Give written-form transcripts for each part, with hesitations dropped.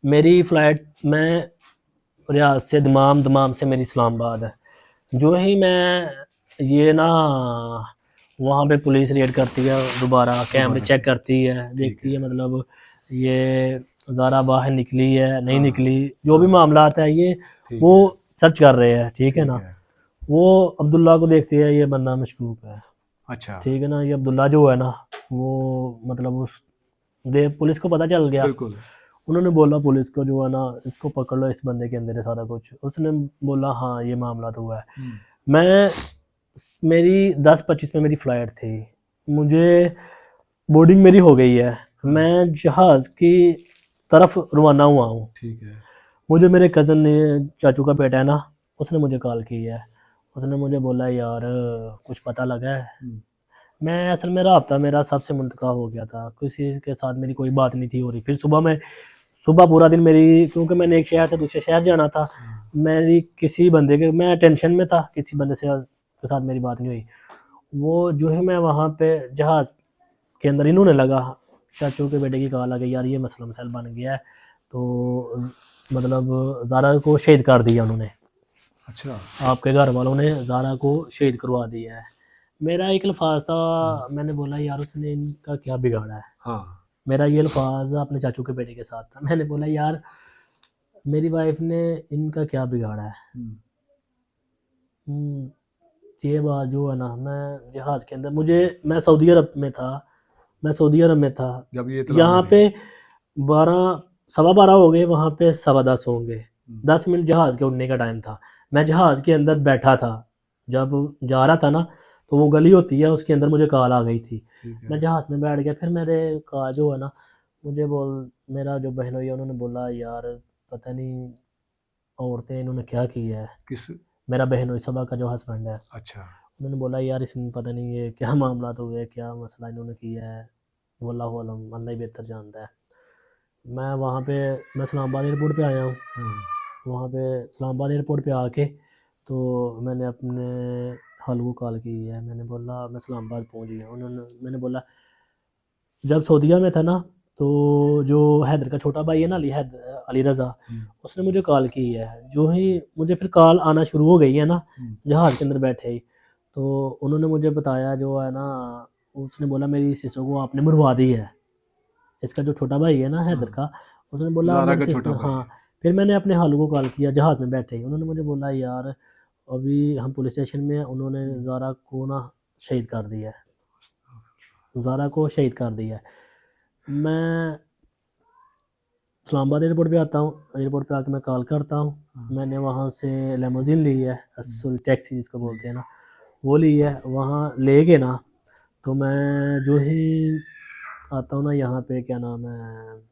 मेरी फ़्लाइट में रियाद से दमाम, दमाम से मेरी इस्लामाबाद है। जो ही मैं ये ना वहाँ पे पुलिस रेड करती है, दोबारा कैमरे दोबारा से। चेक करती है, ठीक देखती है। है मतलब ये ज़ारा बाहर निकली है, नहीं हाँ निकली, जो भी हाँ। मामलात है ये ठीक वो है। सर्च कर रहे हैं, ठीक है ठीक ना। है। वो अब्दुल्ला को देखती है, ये बंदा मशकूक है, अच्छा। ठीक है ना। ये अब्दुल्ला जो है ना, वो मतलब उस दे पुलिस को पता चल गया। बिल्कुल। उन्होंने बोला पुलिस को जो है ना, इसको पकड़ लो, इस बंदे के अंदर है सारा कुछ। उसने बोला हाँ ये मामला तो हुआ है। हम्म। मैं मेरी 10:25 में मेरी फ़्लाइट थी, मुझे बोर्डिंग मेरी हो गई है, हाँ। मैं जहाज़ की तरफ रवाना हुआ हूँ। ठीक है। मुझे मेरे कज़न ने, चाचू का बेटा है ना, उसने मुझे कॉल की है। उसने मुझे बोला यार कुछ पता लगा है। हम्म। मैं असल में राब्ता मेरा सबसे मुंतका हो गया था, किसी के साथ मेरी कोई बात नहीं थी हो रही। फिर सुबह पूरा दिन मेरी, क्योंकि मैंने एक शहर से दूसरे शहर जाना था, हाँ। मेरी किसी बंदे के, मैं टेंशन में था, किसी बंदे से के साथ मेरी बात नहीं हुई। वो जो ही मैं वहाँ पे जहाज़ के अंदर इन्होंने लगा, चाचू के बेटे की कॉल आ गई, यार ये मसला मसाइल बन गया है, तो मतलब ज़ारा को शहीद कर दिया उन्होंने, अच्छा। आपके घर वालों ने ज़ारा को शहीद करवा दिया है। मेरा एक अल्फाज था, हाँ मैंने बोला यार उसने इनका क्या बिगाड़ा है। हाँ। मेरा ये अल्फाज अपने चाचू के बेटे के साथ था, मैंने बोला यार मेरी वाइफ ने इनका क्या बिगाड़ा है। हम्म। हम्म, ये बात जो है ना, मैं जहाज़ के अंदर, मैं सऊदी अरब में था, मैं सऊदी अरब में था। जब ये इतला यहाँ मिली। पे 12 सवा 12 हो गए, वहाँ पे सवा 10 होंगे। हम्म। 10 मिनट जहाज़ के उड़ने का टाइम था। मैं जहाज़ के अंदर बैठा था, जब जा रहा था ना, तो वो गली होती है, उसके अंदर मुझे कॉल आ गई थी। ठीक मैं है। जहाज़ में बैठ गया, फिर मेरे का जो है ना, मुझे मेरा जो बहनोई है उन्होंने बोला यार पता नहीं औरतें इन्होंने क्या किया है। किस। मेरा बहनोई सबा का जो हस्बैंड है, अच्छा। उन्होंने बोला यार इसमें पता नहीं ये क्या मामला तो हुए, क्या मसला इन्होंने किया है, वल्लाहु अलम, अल्लाह ही बेहतर जानता है। मैं वहाँ पे मैं इस्लामाबाद एयरपोर्ट पे आया हूँ। हाँ। वहाँ पे इस्लामाबाद एयरपोर्ट पे आके तो मैंने अपने हालू को कॉल की है, मैंने बोला मैं इस्लामाबाद पहुँच गया। मैंने बोला जब सऊदीया में था ना, तो जो हैदर का छोटा भाई है ना, अली रज़ा, हम्म। उसने मुझे कॉल की है। जो ही मुझे फिर कॉल आना शुरू हो गई है ना, हम्म। जहाज़ के अंदर बैठे ही, तो उन्होंने मुझे बताया जो है ना, उसने बोला मेरी सिस्टर को आपने मरवा दी है। इसका जो छोटा भाई है ना हैदर हाँ। का, उसने बोला ज़ारा मेरी का छोटा सिस्टर, भाई हाँ। है। फिर मैंने अपने हालू को कॉल किया जहाज़ में बैठे ही, उन्होंने मुझे बोला यार अभी हम पुलिस स्टेशन में हैं, उन्होंने हम्म। ज़ारा को ना शहीद कर दिया है, ज़ारा को शहीद कर दिया है। मैं इस्लामाबाद एयरपोर्ट पे आता हूँ, एयरपोर्ट पे आके मैं कॉल करता हूँ। हाँ। मैंने वहाँ से लिमोज़िन ली है, हम्म। सॉरी टैक्सी जिसको हम्म। बोलते हैं ना, वो ली है। वहाँ ले के ना, तो मैं जो ही आता हूँ ना यहाँ पे, क्या नाम है,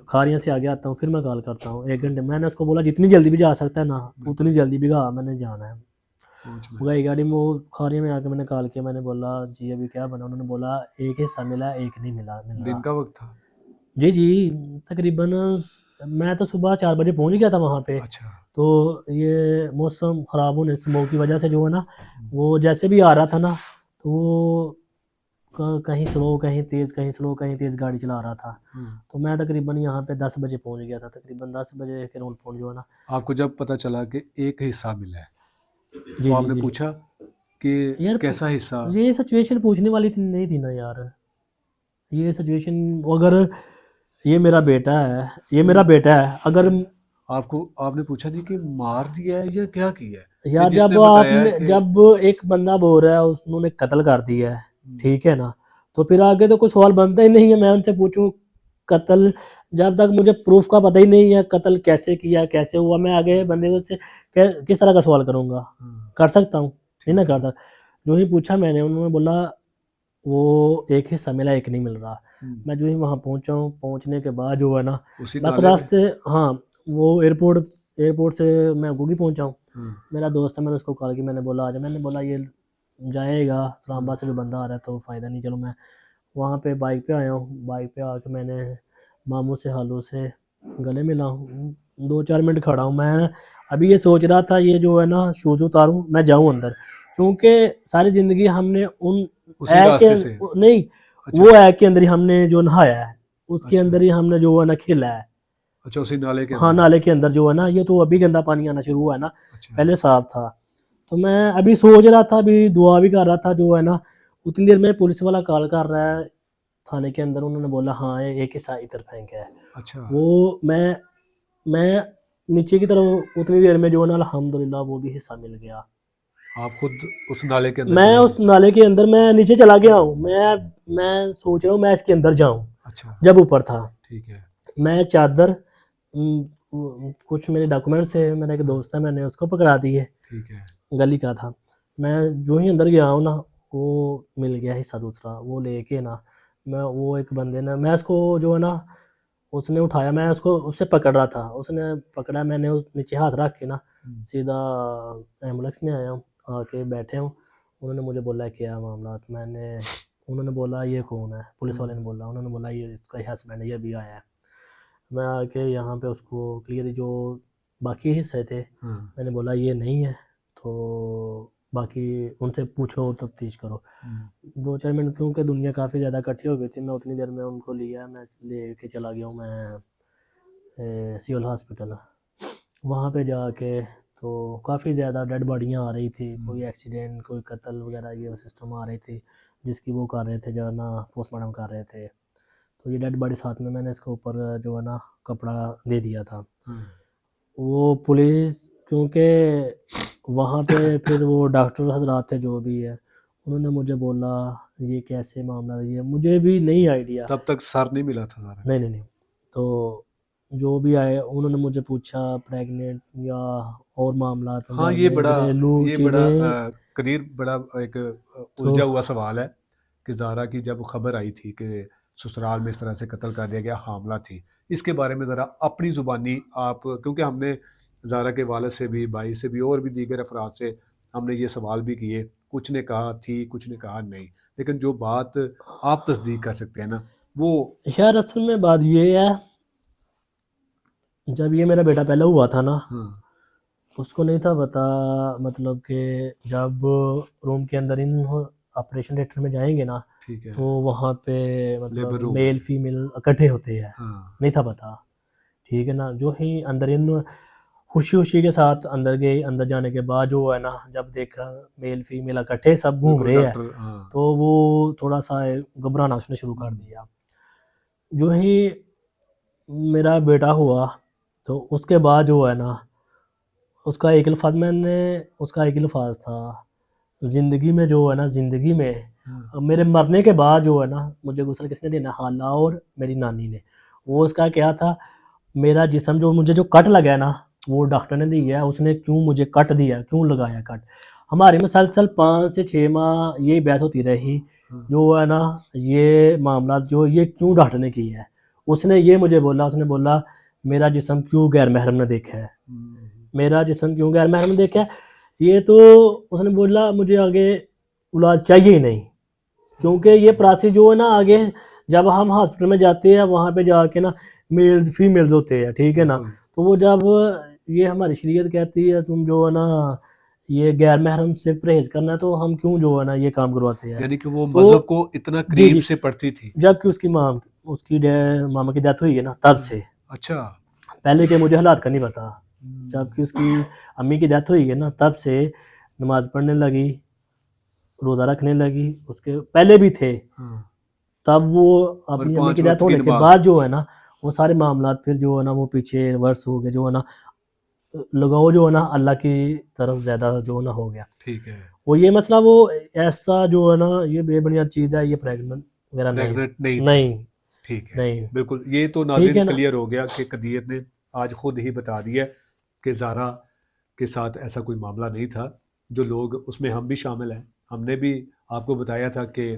खारियाँ से आगे आता हूँ, फिर मैं कॉल करता हूँ 1 घंटे। मैंने उसको बोला जितनी जल्दी भी जा सकता है ना, बिल्कुल। उतनी जल्दी भी गा, मैंने जाना है। पहुँच में। वो गई गाड़ी में, वो खारिया में आके मैंने कॉल किया, मैंने बोला जी अभी क्या बना। उन्होंने बोला एक हिस्सा मिला, एक नहीं मिल दिन रहा। का वक्त था। जी जी, तकरीबन मैं तो सुबह 4 बजे पहुंच गया था वहाँ पे। अच्छा। तो ये मौसम ख़राब होने स्मोक की वजह से जो है ना, हम्म। वो जैसे भी आ रहा था ना, तो वो कहीं स्लो कहीं तेज़, कहीं स्लो कहीं तेज़ गाड़ी चला रहा था। हाँ। तो मैं तकरीबन यहाँ पे 10 बजे पहुँच गया था, तकरीबन 10 बजे के रोल पहुँच जो है ना। आपको जब पता चला कि एक हिस्सा मिला है, तो जी जी आपने जी। पूछा कि यार कैसा हिस्सा। ये सिचुएशन पूछने वाली थी नहीं थी ना यार। ये सिचुएशन, अगर ये मेरा बेटा है, ये मेरा नहीं, बेटा है, अगर आपको आपने पूछा नहीं कि मार दिया है या क्या किया है, या यार जिसने बताया है कि। जब एक बंदा बोल रहा है उन्होंने कत्ल कर दिया है, हम्म। ठीक है ना, तो फिर आगे तो कोई सवाल बनता ही नहीं है। मैं उनसे पूछूं कत्ल, जब तक मुझे प्रूफ का पता ही नहीं है कत्ल कैसे किया कैसे हुआ, मैं आगे बंदे से किस तरह का सवाल करूंगा। हाँ। कर सकता हूँ, नहीं ना ठीक कर है। सकता। जो ही पूछा मैंने, उन्होंने बोला वो एक हिस्सा मिला, एक नहीं मिल रहा। हम्म। मैं जो ही वहाँ पहुँचा हूँ, पहुँचने के बाद जो है ना, उसी बस नाले पे। रास्ते, हाँ, वो एयरपोर्ट से मैं गुगी पहुँचा हूँ। हाँ मेरा दोस्त है, मैंने उसको कॉल की, मैंने बोला आजा, मैंने बोला ये जाएगा हाँ। इस्लामाबाद से जो बंदा आ रहा है तो फ़ायदा नहीं। चलो मैं वहाँ पे बाइक पे आया हूँ, बाइक पे आके मैंने मामू से हालू से गले मिला हूँ, 2-4 मिनट खड़ा हूँ मैं। अभी ये सोच रहा था ये जो है ना शूज़ उतारूँ मैं जाऊँ अंदर, क्योंकि सारी ज़िंदगी हमने उन उसी ऐ के रास्ते से। नहीं, अच्छा। वो ऐ के अंदर ही हमने जो नहाया है, उसके अच्छा अंदर ही हमने जो है ना खेला है। अच्छा, उसी नाले के हाँ, अंदर। नाले के अंदर जो है ना, ये तो अभी गंदा पानी आना शुरू हुआ है ना, अच्छा। पहले साफ था। तो मैं अभी सोच रहा था, अभी दुआ भी कर रहा था जो है ना, उतनी देर में पुलिस वाला कॉल कर रहा है थाने के अंदर, उन्होंने बोला हाँ ये एक हिस्सा इधर फेंका है। अच्छा। वो मैं नीचे की तरफ उतनी देर में जो है ना, अल्हम्दुलिल्लाह वो भी हिस्सा मिल गया। आप खुद उस नाले के अंदर मैं चले उस गए। नाले के अंदर मैं नीचे चला गया हूँ, मैं सोच रहा हूँ मैं इसके अंदर जाऊँ, अच्छा। जब ऊपर था। ठीक है। मैं चादर कुछ मेरे डॉक्यूमेंट्स थे, मेरा एक हाँ। दोस्त है, मैंने उसको पकड़ा दिए, ठीक है। गली का था। मैं जो ही अंदर गया हूँ ना, वो मिल गया हिस्सा दूसरा, वो लेके ना, मैं वो एक बंदे ने, मैं उसको जो है ना, उसने उठाया, मैं उसको उससे पकड़ रहा था, उसने पकड़ा, मैंने उस नीचे हाथ रख के ना हम्म। सीधा एम्बुलेंस में आया हूँ, आके बैठे हूँ। उन्होंने मुझे बोला क्या मामला, उन्होंने बोला ये कौन है, पुलिस वाले ने बोला, उन्होंने बोला ये इसका हस्बैंड है, ये भी आया है। मैं आके यहाँ पे उसको क्लियर जो बाकी हिस्से थे, हाँ। मैंने बोला ये नहीं है, तो बाकी उनसे पूछो, तफ्तीश करो। 2-4 मिनट, क्योंकि दुनिया काफ़ी ज़्यादा इकट्ठी हो गई थी, मैं उतनी देर में उनको लिया, मैं लेके चला गया हूँ मैं सिविल हॉस्पिटल। वहाँ पे जाके तो काफ़ी ज़्यादा डेड बॉडियाँ आ रही थी, कोई एक्सीडेंट, कोई कत्ल वगैरह ये सिस्टम आ रही थी, जिसकी वो कर रहे थे जो है ना, पोस्टमार्टम कर रहे थे। तो ये डेड बॉडी साथ में मैंने इसके ऊपर जो है ना कपड़ा दे दिया था। हाँ। वो पुलिस, क्योंकि वहाँ पे फिर वो डॉक्टर हज़रात थे जो भी है, उन्होंने मुझे बोला ये कैसे मामला है, ये मुझे भी नहीं आइडिया। तब तक सर नहीं मिला था सारा। नहीं। तो जो भी आए उन्होंने मुझे पूछा प्रेग्नेंट या और मामला, तो हाँ, घर में घरेलू ये बड़ा चीज़ें। कदीर बड़ा एक तो उलझा हुआ सवाल है कि ज़ारा की जब खबर आई थी कि ससुराल में इस तरह से कत्ल कर दिया गया, हामला थी, इसके बारे में ज़रा अपनी ज़ुबानी आप, क्योंकि हमने ज़ारा के वालिद से भी, भाई से भी और भी दीगर अफराद से हमने ये सवाल भी किए, कुछ ने कहा थी, कुछ ने कहा नहीं, लेकिन जो बात आप तस्दीक कर सकते हैं ना, वो। यार असल में बात ये है, जब ये मेरा बेटा पहले हुआ था ना, हाँ। उसको नहीं था पता, मतलब कि जब रूम के अंदर इन ऑपरेशन थिएटर में जाएंगे ना, ठीक है। तो वहाँ पे लेबर मतलब रूम मेल में। फीमेल इकट्ठे होते हैं, हाँ। नहीं था पता। ठीक है ना, जो ही अंदर इन खुशी के साथ अंदर गए, अंदर जाने के बाद जो है ना, जब देखा मेल फीमेल इकट्ठे सब घूम बिल्कुल रहे हैं, डॉक्टर, हाँ। तो वो थोड़ा सा घबराना उसने शुरू कर दिया। जो ही मेरा बेटा हुआ, तो उसके बाद जो है ना, उसका एक अल्फाज था, ज़िंदगी में जो है ना, ज़िंदगी में हाँ। मेरे मरने के बाद जो है ना, मुझे गुस्ल किसने देना, खाला और मेरी नानी ने। वो उसका क्या था, मेरा जिस्म जो मुझे जो कट लगा है ना, वो डॉक्टर ने दिया है, उसने क्यों मुझे कट दिया, क्यों लगाया कट। हमारी मुसलसल 5 से 6 माह यही बहस होती रही, हाँ। जो है ना, ये मामला जो ये क्यों डॉक्टर ने किया है। उसने ये मुझे बोला, उसने बोला मेरा जिस्म क्यों गैर महरम ने देखा है, मेरा जिस्म क्यों गैर महरम ने देखा है। ये तो उसने बोला मुझे आगे औलाद चाहिए ही नहीं, क्योंकि ये प्रोसेस जो है ना आगे, जब हम हॉस्पिटल में जाते हैं वहाँ पे जाके ना, मेल्स फीमेल्स होते हैं, ठीक है ना, बिल्कुल। तो वो जब ये हमारी शरीयत कहती है तुम जो है ना ये गैर महरम से परहेज करना है, तो हम क्यों जो है ना ये काम करवाते हैं। यानी कि वो तो मज़हब को इतना जी करीब जी, से पढ़ती थी। जबकि मामा की डेथ हुई है ना तब से, अच्छा। पहले के मुझे हालात का नहीं पता, हम्म। जबकि उसकी अम्मी की डेथ हुई है ना तब से नमाज़ पढ़ने लगी, रोज़ा रखने लगी, उसके पहले भी थे। हाँ। तब वो और अपनी अम्मी 5 की डेथ वक्त की होने के नमाज। बाद जो है ना, वो सारे मामलात फिर जो है ना वो पीछे रिवर्स हो गए, जो है ना लगाव जो है ना अल्लाह की तरफ ज़्यादा जो है ना हो गया। ठीक है। वो ये मसला वो ऐसा जो है ना, ये बेबुनियाद चीज़ है, ये प्रेग्नेंट वगैरह नहीं प्रेग्नेंट नहीं थी। नहीं ठीक है। नहीं। बिल्कुल, ये तो ठीक नाज़रीन है ना। क्लियर हो गया कि कदीर ने आज खुद ही बता दिया कि ज़ारा के साथ ऐसा कोई मामला नहीं था। जो लोग उसमें हम भी शामिल हैं, हमने भी आपको बताया था कि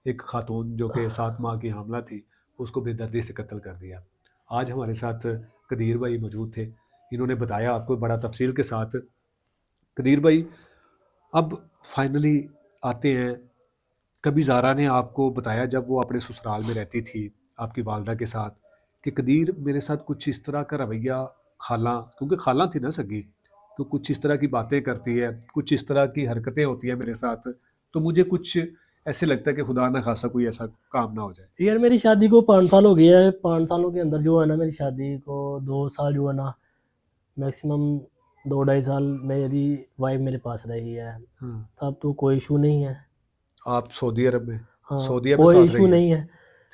एक खातून जो कि 7 माह की हामला थी, उसको बेदर्दी से कत्ल कर दिया। आज हमारे साथ कदीर भाई मौजूद थे, इन्होंने बताया आपको बड़ा तफसील के साथ। कदीर भाई, अब फाइनली आते हैं, कभी ज़ारा ने आपको बताया जब वो अपने ससुराल में रहती थी आपकी वालदा के साथ, कि कदीर मेरे साथ कुछ इस तरह का रवैया, खाला, क्योंकि खाला थी ना सगी, तो कुछ इस तरह की बातें करती है, कुछ इस तरह की हरकतें होती हैं मेरे साथ, तो मुझे कुछ ऐसे लगता है कि खुदा ना खासा कोई ऐसा काम ना हो जाए? यार मेरी शादी को 5 साल हो गए हैं। 5 सालों के अंदर जो है ना, मेरी शादी को 2 साल जो है ना, मैक्सिमम 2 ढाई साल मेरी वाइफ मेरे पास रही है। हाँ, तब तो कोई इशू नहीं है। आप सऊदी अरब में, हाँ, सऊदीया में कोई साथ इशू रही है? नहीं है।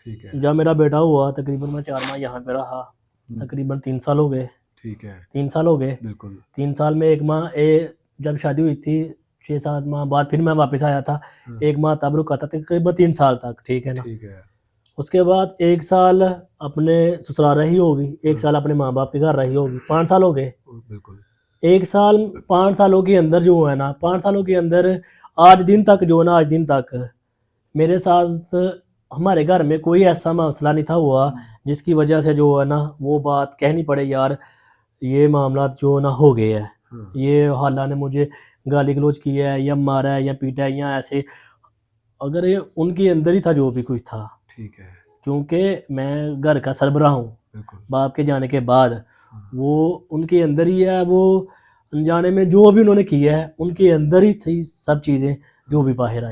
ठीक है। जब मेरा बेटा हुआ तकरीबन मैं 4 माह यहाँ पे रहा। तकरीबन 3 साल हो गए। ठीक है, 3 साल हो गए। बिल्कुल। 3 साल में 1 माह जब शादी हुई थी 6-7 माह बाद फिर मैं वापस आया था। हाँ, 1 माह तब रुका था, तकरीबन 3 साल तक, ठीक है ना। ठीक है। उसके बाद 1 साल अपने ससुराल रही होगी, 1 हाँ, साल अपने माँ-बाप के घर रही होगी। 5 साल हो गए। बिल्कुल। 1 साल 5 सालों के अंदर जो है ना, 5 सालों के अंदर आज दिन तक जो है ना, आज दिन तक मेरे साथ हमारे घर में कोई ऐसा मसला नहीं था हुआ जिसकी वजह से जो है ना वो बात कहनी पड़े, यार ये मामला जो ना हो गए हैं, हाँ, ये हाला ने मुझे गाली गलौज किया है या मारा है या पीटा है या ऐसे। अगर ये उनके अंदर ही था जो भी कुछ था, ठीक है, क्योंकि मैं घर का सरबराह हूँ बिल्कुल। बाप के जाने के बाद। हाँ। वो उनके अंदर ही है, वो अनजाने में जो भी उन्होंने किया है उनके अंदर ही थी सब चीज़ें जो भी बाहर आई।